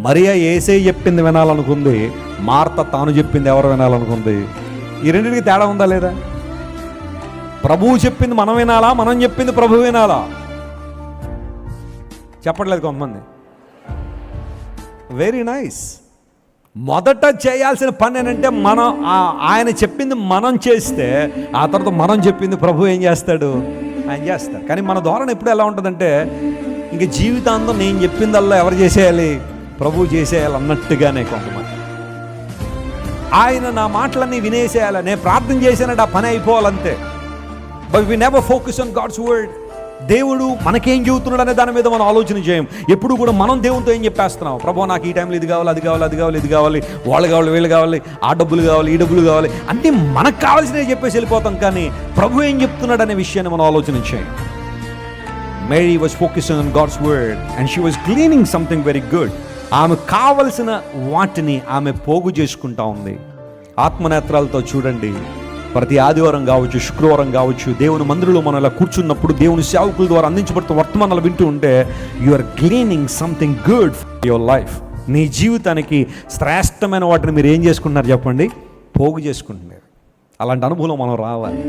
మరియా యేసయ్య చెప్పింది వినాలనుకుంది, మార్త తాను చెప్పింది ఎవరు వినాలనుకుంది? ఈ రెండింటికి తేడా ఉందా లేదా? ప్రభువు చెప్పింది మనం వినాలా, మనం చెప్పింది ప్రభువు వినాలా? చెప్పట్లేదు కొంతమంది. Very nice. మొదట చేయాల్సిన పని ఏంటంటే మనం ఆయన చెప్పింది మనం చేస్తే ఆ తర్వాత మనం చెప్పింది ప్రభు ఏం చేస్తాడు? ఆయన చేస్తాడు. కానీ మన ధోరణి ఎప్పుడు ఎలా ఉంటుందంటే, ఇంక జీవితాంతం నేను చెప్పిందల్లా ఎవరు చేసేయాలి? ప్రభువు చేసేయాలి అన్నట్టుగానే కొంతమంది. ఆయన నా మాటలన్నీ వినేసేయాలి, నేను ప్రార్థన చేశానంటే ఆ పని అయిపోవాలంతే. But we never focus on God's word. దేవుడు మనకేం చెబుతున్నాడు అనే దాని మీద మనం ఆలోచన చేయం. ఎప్పుడు కూడా మనం దేవునితో ఏం చెప్పేస్తున్నాం? ప్రభు నాకు ఈ టైంలో ఇది కావాలి, అది కావాలి, అది కావాలి, ఇది కావాలి, వాళ్ళు కావాలి, వీళ్ళు కావాలి, ఆ డబ్బులు కావాలి, ఈ డబ్బులు కావాలి, అంటే మనకు కావాల్సినవి చెప్పేసి వెళ్ళిపోతాం. కానీ ప్రభు ఏం చెప్తున్నాడు అనే విషయాన్ని మనం ఆలోచన చేయం. Mary was focusing on God's word and she was cleaning something very good. ఆమె కావలసిన వాటిని ఆమె పోగు చేసుకుంటా ఉంది. ఆత్మనేత్రాలతో చూడండి. ప్రతి ఆదివారం కావచ్చు, శుక్రవారం కావచ్చు, దేవుని మందిరంలో మనం ఇలా కూర్చున్నప్పుడు దేవుని సేవకుల ద్వారా అందించబడుతున్న వర్తమానాలు వింటూ ఉంటే you are gleaning something good for your life. నీ జీవితానికి శ్రేష్టమైన వాటిని మీరు ఏం చేసుకుంటున్నారు చెప్పండి? పోగు చేసుకుంటున్నారు. అలాంటి అనుభవం మనం రావాలి.